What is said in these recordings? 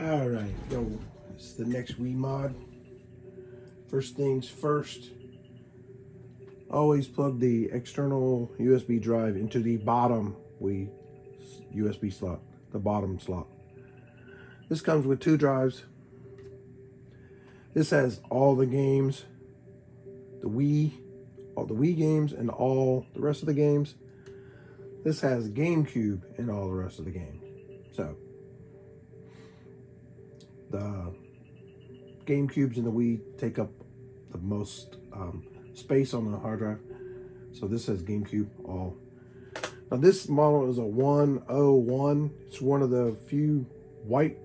Alright, yo, this is the next Wii mod. First things first, always plug the external USB drive into the bottom Wii USB slot, the bottom slot. This comes with 2 drives. This has all the games, all the Wii games and all the rest of the games. This has GameCube and all the rest of the games. So, the GameCubes and the Wii take up the most space on the hard drive. So this has GameCube all. Now this model is a 101. It's one of the few white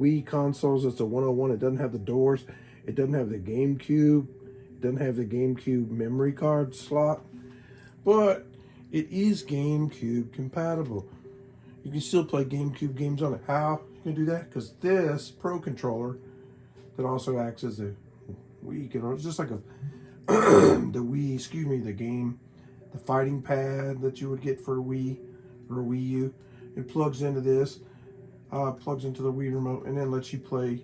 Wii consoles. It's a 101. It doesn't have the doors. It doesn't have the GameCube. It doesn't have the GameCube memory card slot. But it is GameCube compatible. You can still play GameCube games on it. How you can do that? Because this Pro controller that also acts as a Wii controller. It's just like a the fighting pad that you would get for a Wii or a Wii U. It plugs into this, plugs into the Wii remote, and then lets you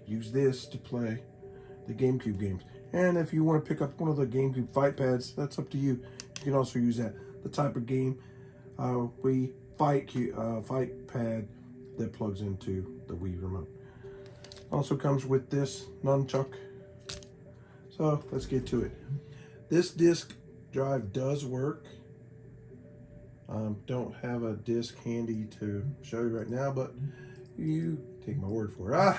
use this to play the GameCube games. And if you want to pick up one of the GameCube fight pads, that's up to you. You can also use that. The type of game Wii fight pad that plugs into the Wii remote. Also comes with this nunchuck. So let's get to it. This disc drive does work. Don't have a disc handy to show you right now, but you take my word for it.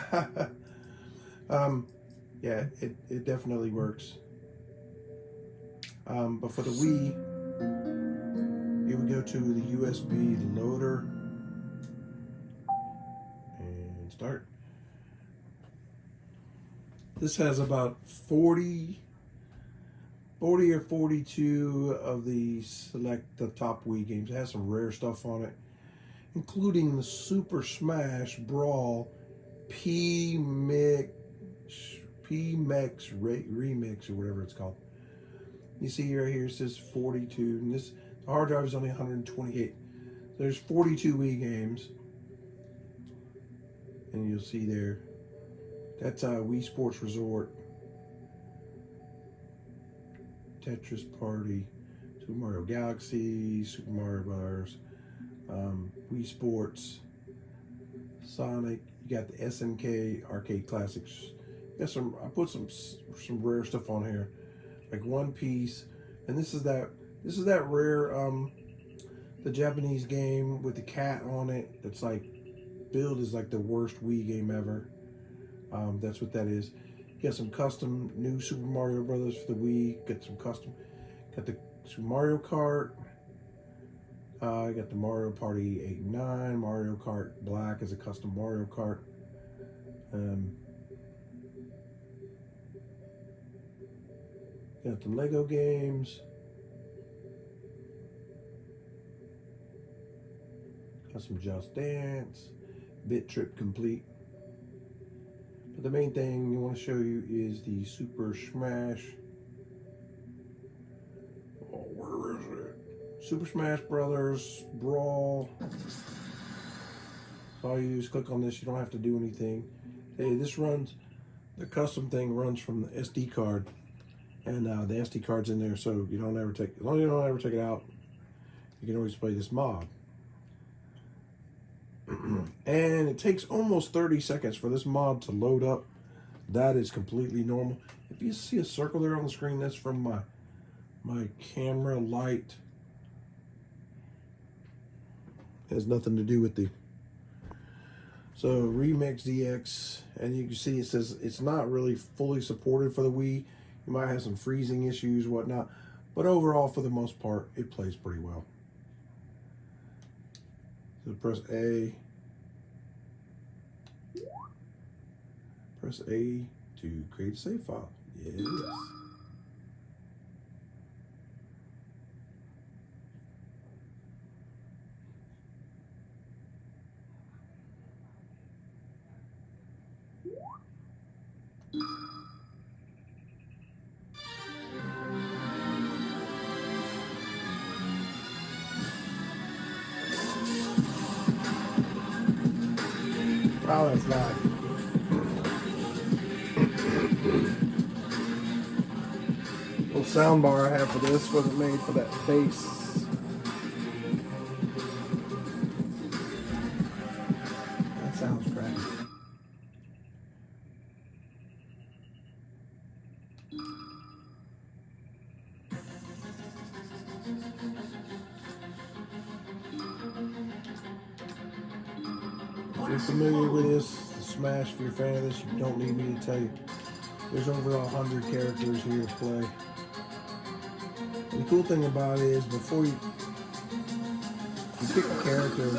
Yeah, it definitely works. But for the Wii, you would go to the USB loader and start. This has about 40 or 42 of the top Wii games. It has some rare stuff on it, including the Super Smash Brawl pmex remix or whatever it's called. You see right here it says 42, and the hard drive is only 128. There's 42 Wii games, and you'll see there. That's Wii Sports Resort, Tetris Party, Super Mario Galaxy, Super Mario Bros., Wii Sports, Sonic. You got the SNK Arcade Classics. I put some rare stuff on here, like One Piece, and this is that rare the Japanese game with the cat on it. It's like billed as like the worst Wii game ever. That's what that is. You got some custom new Super Mario Brothers for the Wii. Got the Super Mario Kart. I got the Mario Party 8 and 9. Mario Kart Black is a custom Mario Kart. Got the Lego games. Got some Just Dance. Bit Trip Complete. But the main thing you want to show you is the Super Smash. Oh, where is it? Super Smash Brothers Brawl. So all you do is click on this. You don't have to do anything. Hey, this runs, the custom thing runs from the SD card, and the SD card's in there, so you don't ever take. As long as you don't ever take it out, you can always play this mod. And it takes almost 30 seconds for this mod to load up. That is completely normal. If you see a circle there on the screen, that's from my camera light. It has nothing to do with the. So Remix DX, and you can see it says it's not really fully supported for the Wii. You might have some freezing issues, whatnot, but overall, for the most part, it plays pretty well. So press A. Press A to create a save file. Yes. Oh, that's not. Little sound bar I have for this wasn't made for that bass. That sounds crappy. If you're familiar with this, the Smash, if you're a fan of this, you don't need me to tell you. There's over 100 characters here to play. And the cool thing about it is before you pick a character,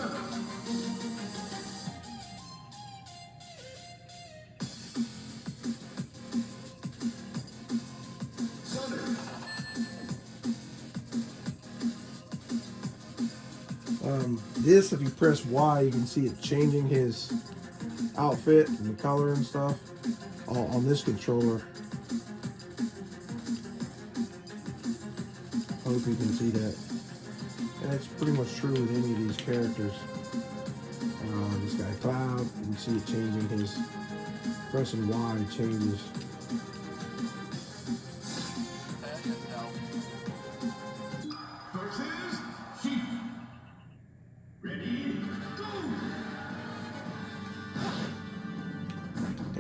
this, if you press Y, you can see it changing his outfit and the color and stuff on this controller. I hope you can see that. And it's pretty much true with any of these characters. This guy Cloud, you can see it changing his, pressing Y it changes.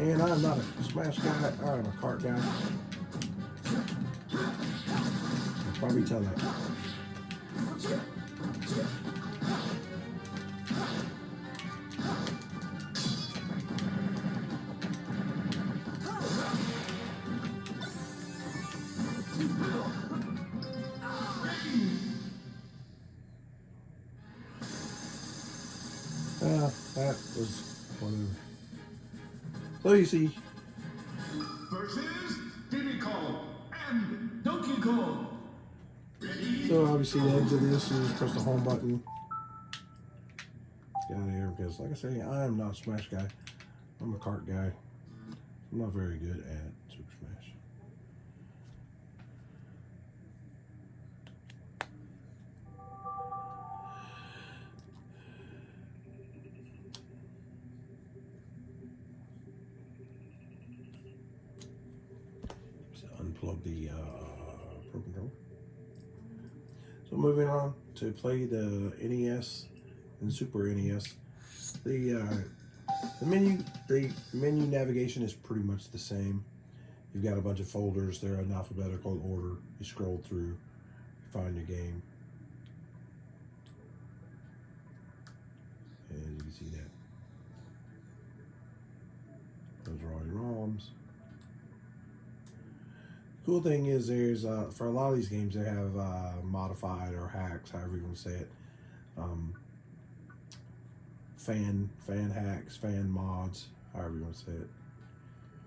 And I'm not a Smash guy, I'm a kart guy. I'll probably tell that. That was whatever. So you see, versus Diddy Kong and Donkey Kong. so obviously the ends of this is press the home button. Get out of here because, like I say, I am not a Smash guy. I'm a kart guy. I'm not very good at Super Smash. Unplug the Pro Controller. So moving on to play the NES and Super NES. The menu navigation is pretty much the same. You've got a bunch of folders. They're in alphabetical order. You scroll through, you find your game. And you can see that. Those are all your ROMs. Cool thing is there's for a lot of these games they have modified or hacks, however you want to say it, fan hacks, fan mods, however you want to say it.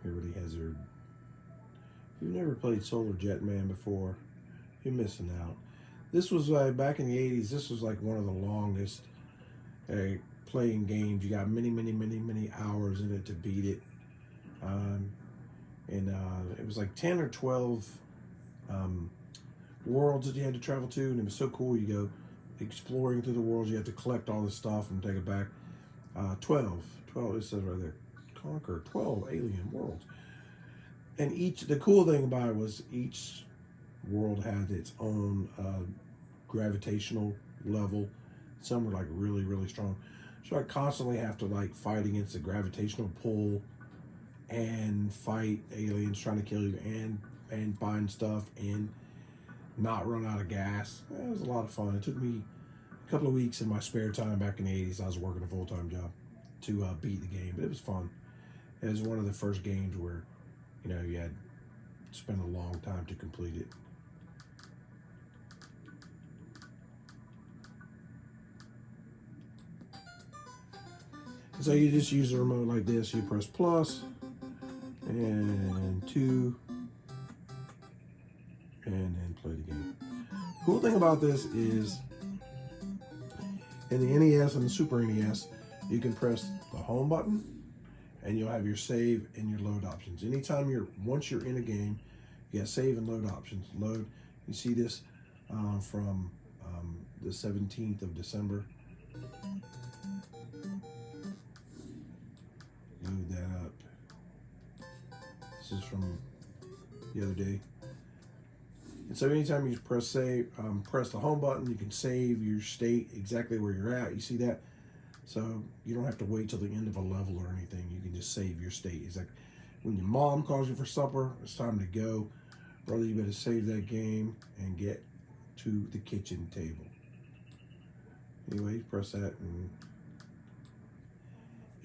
Everybody has their. If you've never played Solar Jetman before, you're missing out. This was back in the 80s. This was like one of the longest playing games. You got many hours in it to beat it. It was like 10 or 12 worlds that you had to travel to, and it was so cool. You go exploring through the worlds, you have to collect all this stuff and take it back. 12, it says right there, conquer 12 alien worlds. And the cool thing about it was each world had its own gravitational level. Some were like really strong. So I constantly have to like fight against the gravitational pull and fight aliens trying to kill you and find stuff and not run out of gas. It was a lot of fun. It took me a couple of weeks in my spare time back in the 80s. I was working a full-time job to beat the game, but it was fun. It was one of the first games where, you know, you had to spend a long time to complete it. So you just use the remote like this. You press plus and 2 and then play the game. Cool thing about this is in the NES and the Super NES, you can press the home button and you'll have your save and your load options. Anytime once you're in a game, you got save and load options. Load, you see this from the 17th of December. This is from the other day. And so anytime you press save, press the home button, you can save your state exactly where you're at. You see that? So you don't have to wait till the end of a level or anything. You can just save your state. It's like when your mom calls you for supper, it's time to go. Brother, you better save that game and get to the kitchen table. Anyway, press that and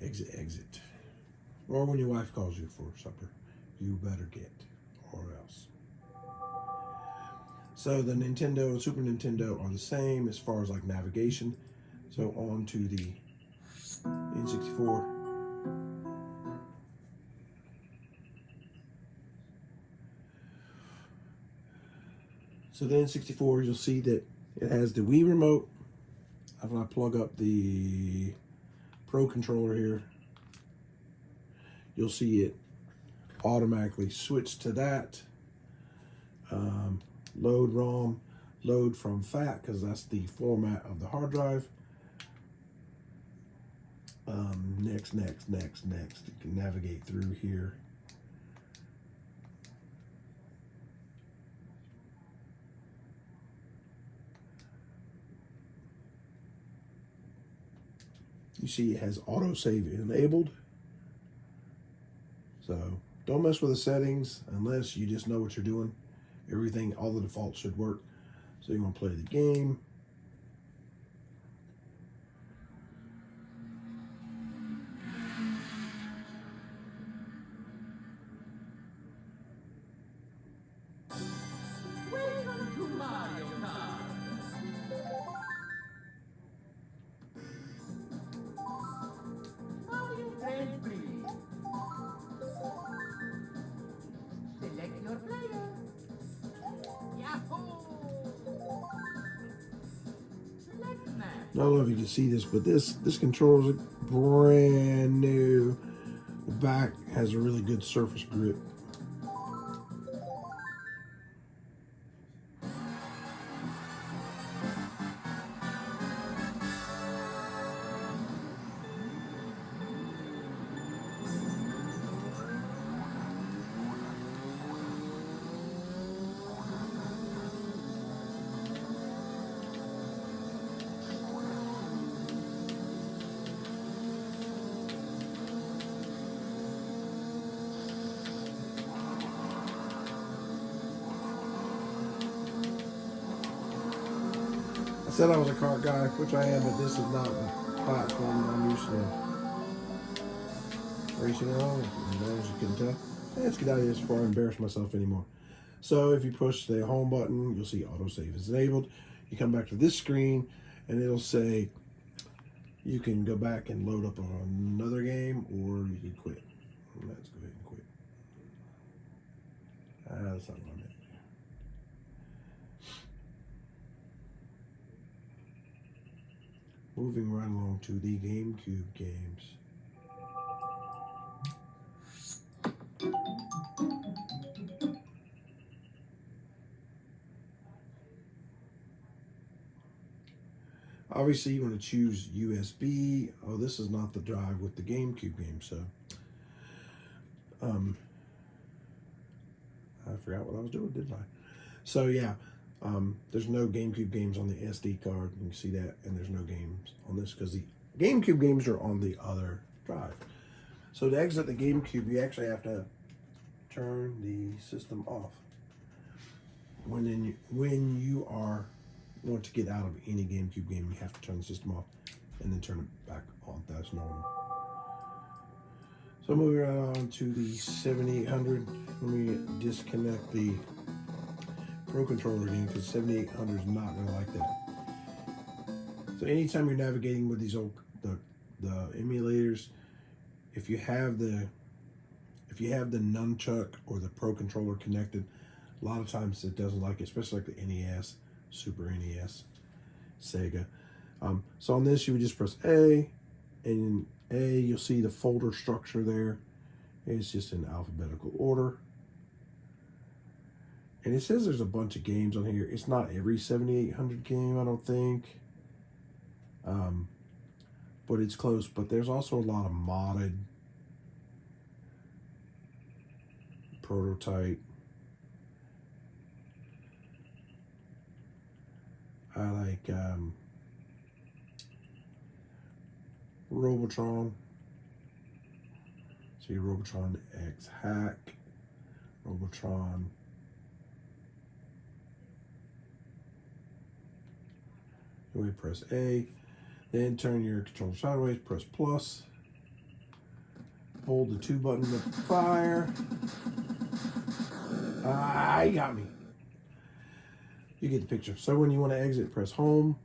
exit. Or when your wife calls you for supper, you better get, or else. So the Nintendo and Super Nintendo are the same as far as like navigation. So on to the N64. So the N64, you'll see that it has the Wii remote. If I plug up the Pro controller here, you'll see it automatically switch to that. Load ROM, load from FAT, because that's the format of the hard drive. Next. You can navigate through here. You see it has autosave enabled. So don't mess with the settings unless you just know what you're doing. Everything, all the defaults should work. So you want to play the game. Welcome to Mario Kart. Mario Grand Prix. Select your player. Yahoo! Select map. I don't know if you can see this, but this controller is brand new. The back has a really good surface grip. I said I was a car guy, which I am, but this is not the platform I'm used to racing on, as you can tell. Let's get out of here before I embarrass myself anymore. So if you push the home button, you'll see autosave is enabled. You come back to this screen, and it'll say you can go back and load up another game, or you can quit. Let's go ahead and quit. That's not what I meant. Moving right along to the GameCube games. Obviously, you want to choose USB. Oh, this is not the drive with the GameCube game, so I forgot what I was doing, didn't I? So yeah, there's no GameCube games on the SD card. You can see that, and there's no games on this because the GameCube games are on the other drive. So to exit the GameCube, you actually have to turn the system off. When you want to get out of any GameCube game, you have to turn the system off and then turn it back on. That's normal. So moving right on to the 7800. Let me disconnect the Pro controller again because 7800 is not going to like that. So anytime you're navigating with these old the emulators, if you have the nunchuck or the Pro controller connected, a lot of times it doesn't like it, especially like the NES, Super NES, Sega. So on this, you would just press A, and in A, you'll see the folder structure there. It's just in alphabetical order. And it says there's a bunch of games on here. It's not every 7800 game, I don't think. But it's close. But there's also a lot of modded Prototype. I like Robotron. See Robotron X Hack, Robotron. We press A, then turn your controller sideways, press plus, hold the 2 button to fire. You got me. You get the picture. So when you want to exit, press home.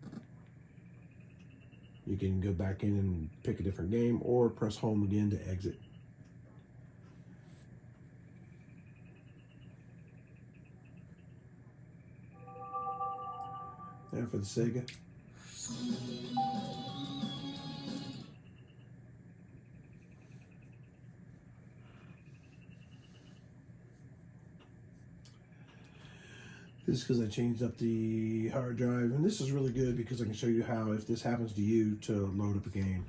You can go back in and pick a different game or press home again to exit. There for the Sega. This is because I changed up the hard drive, and this is really good because I can show you how, if this happens to you, to load up a game.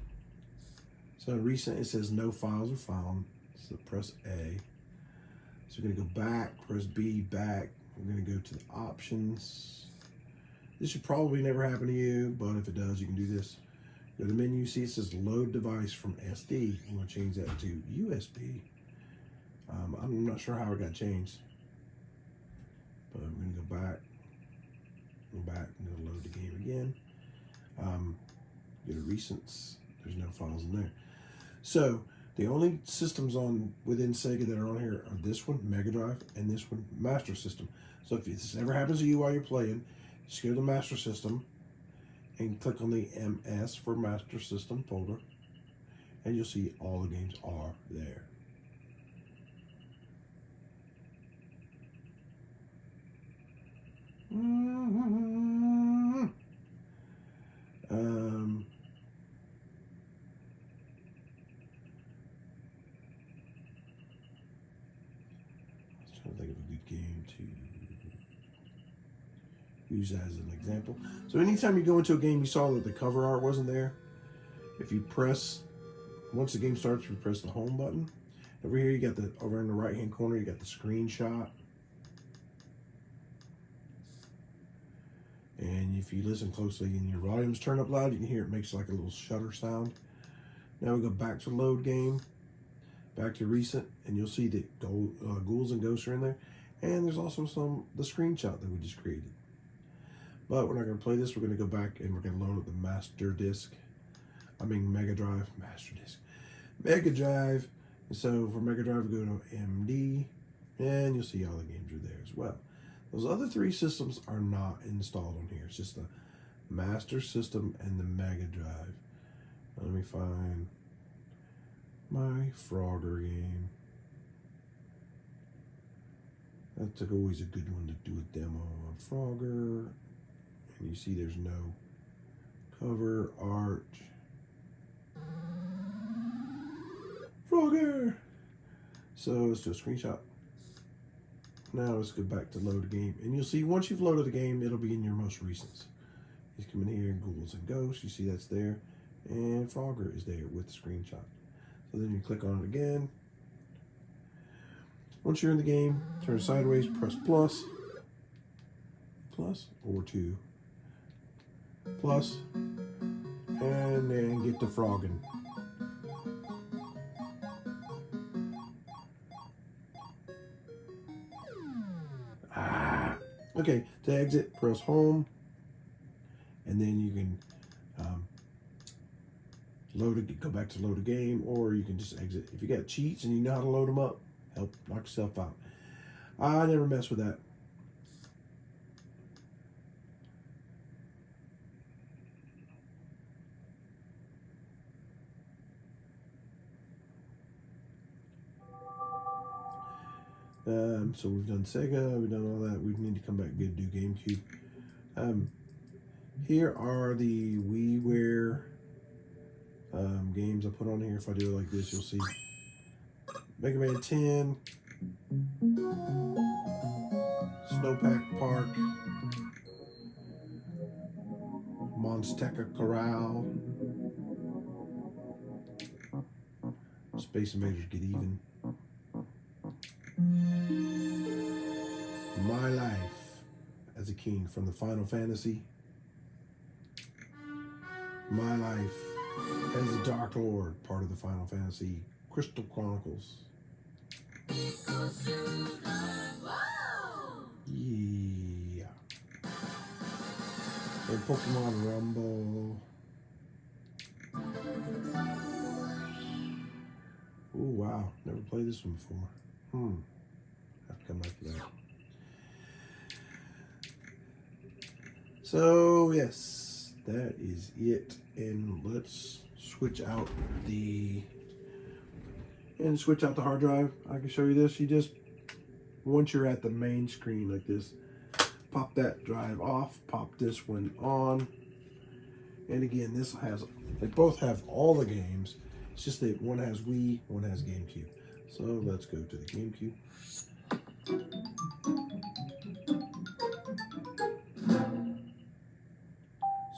So in recent, it says no files are found, so press A. So we're going to go back, press B, back. We're going to go to the options. This should probably never happen to you, but if it does, you can do this. Go to the menu, see it says load device from SD. I'm going to change that to USB. I'm not sure how it got changed. But I'm going to go back, and go load the game again. Go to recents. There's no files in there. So the only systems within Sega that are on here are this one, Mega Drive, and this one, Master System. So if this ever happens to you while you're playing, just go to the Master System and click on the MS for Master System folder, and you'll see all the games are there. I was trying to think of a good game to use as an example. So anytime you go into a game, you saw that the cover art wasn't there. If you press, once the game starts, you press the home button. Over here, you got over in the right-hand corner, you got the screenshot. And if you listen closely and your volume's turned up loud, you can hear it makes like a little shutter sound. Now we go back to load game, back to recent, and you'll see that ghouls and ghosts are in there. And there's also the screenshot that we just created. But we're not going to play this. We're going to go back and we're going to load up the Mega Drive, Master Disc. Mega Drive. And so for Mega Drive, we go to MD, and you'll see all the games are there as well. Those other 3 systems are not installed on here. It's just the Master System and the Mega Drive. Let me find my Frogger game. That's always a good one to do a demo on Frogger. And you see there's no cover art. Frogger! So let's do a screenshot. Now let's go back to load a game. And you'll see once you've loaded the game, it'll be in your most recents. You come in here, ghouls and ghosts. You see that's there. And Frogger is there with the screenshot. So then you click on it again. Once you're in the game, turn sideways, press plus or 2. Plus, and then get to frogging. Okay, to exit, press home, and then you can go back to load a game, or you can just exit. If you got cheats and you know how to load them up, help knock yourself out. I never mess with that. So we've done Sega, we've done all that. We need to come back and do GameCube. Here are the WiiWare games I put on here. If I do it like this, you'll see Mega Man 10, Snowpack Park, Monsteca Corral, Space Invaders Get Even. My life as a king from the Final Fantasy. My life as the Dark Lord, part of the Final Fantasy Crystal Chronicles. Yeah. And Pokemon Rumble. Oh wow, never played this one before. Have to come back to that. So yes, that is it. And let's switch out the hard drive. I can show you this. You just, once you're at the main screen like this, pop that drive off, pop this one on. And again, this has, they both have all the games. It's just that one has Wii, one has GameCube. So let's go to the GameCube.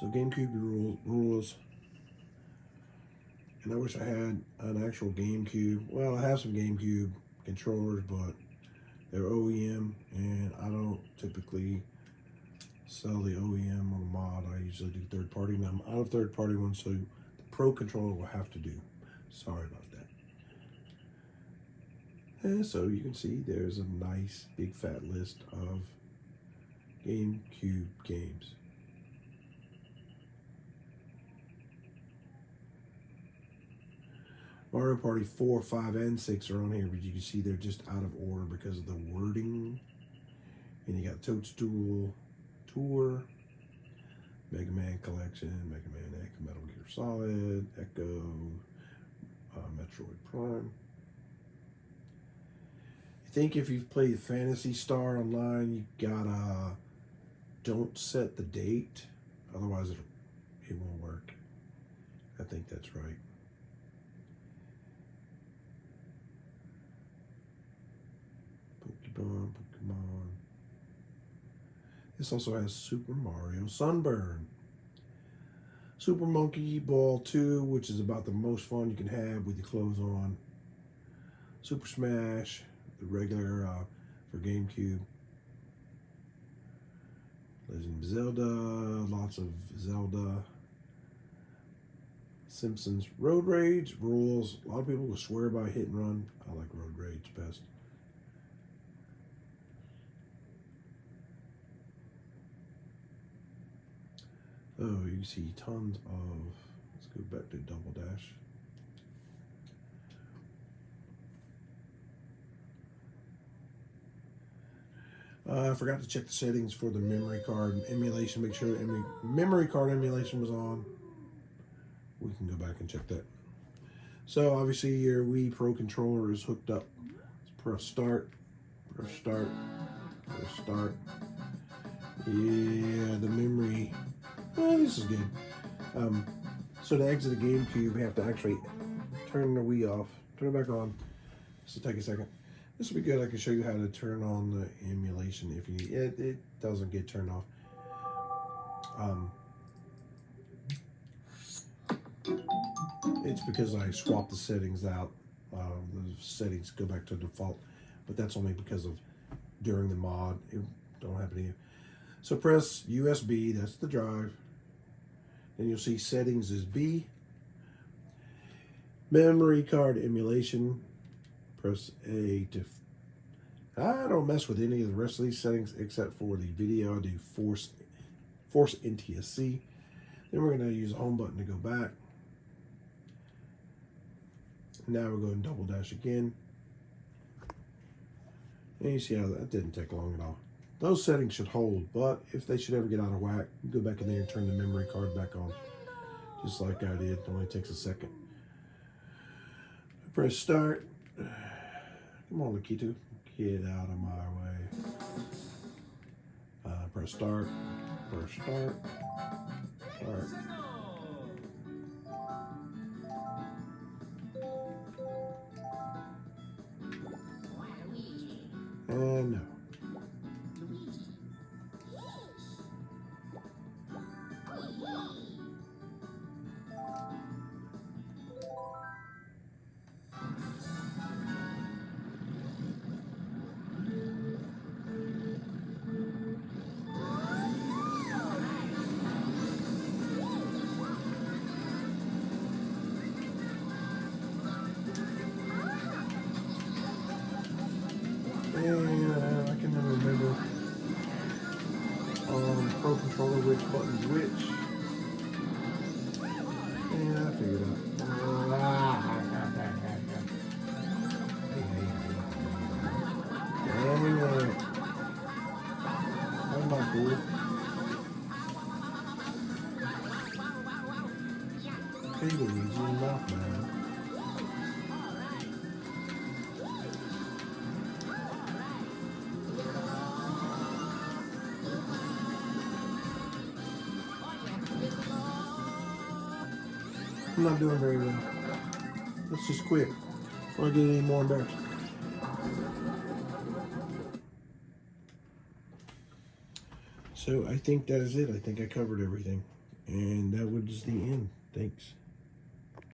So GameCube rules. And I wish I had an actual GameCube. Well, I have some GameCube controllers, but they're OEM, and I don't typically sell the OEM on a mod. I usually do third party, and I'm out of third party ones, so the Pro controller will have to do. Sorry about that. And so you can see there's a nice big fat list of GameCube games. Mario Party 4, 5, and 6 are on here, but you can see they're just out of order because of the wording. And you got Toadstool Tour, Mega Man Collection, Mega Man X, Metal Gear Solid, Echo, Metroid Prime. I think if you've played Phantasy Star Online, you gotta don't set the date, otherwise it won't work. I think that's right. Pokemon. This also has Super Mario Sunburn. Super Monkey Ball 2, which is about the most fun you can have with your clothes on. Super Smash, the regular for GameCube. Legend of Zelda, lots of Zelda. Simpsons Road Rage rules. A lot of people will swear by Hit and Run. I like Road Rage best. Oh, you see tons of, let's go back to Double Dash. I forgot to check the settings for the memory card emulation, make sure memory card emulation was on. We can go back and check that. So obviously your Wii Pro controller is hooked up. Let's press start, press start, press start. Yeah, the memory. This is good. So to exit the GameCube, we have to actually turn the Wii off, turn it back on. This will take a second. This will be good. I can show you how to turn on the emulation if you need it. It doesn't get turned off. It's because I swapped the settings out. The settings go back to default, but that's only because of during the mod. It don't happen to you. So press USB, that's the drive. Then you'll see settings is B. Memory card emulation. Press A to. I don't mess with any of the rest of these settings except for the video. I do force NTSC. Then we're going to use the home button to go back. Now we're going to Double Dash again. And you see how that didn't take long at all. Those settings should hold, but if they should ever get out of whack, you go back in there and turn the memory card back on. Just like I did. It only takes a second. Press start. Come on, Lakitu. Get out of my way. Press start. Press start. Start. And no. I'm not doing very well. Let's just quit before I get any more embarrassed. So I think that is it. I think I covered everything. And that was the end. Thanks.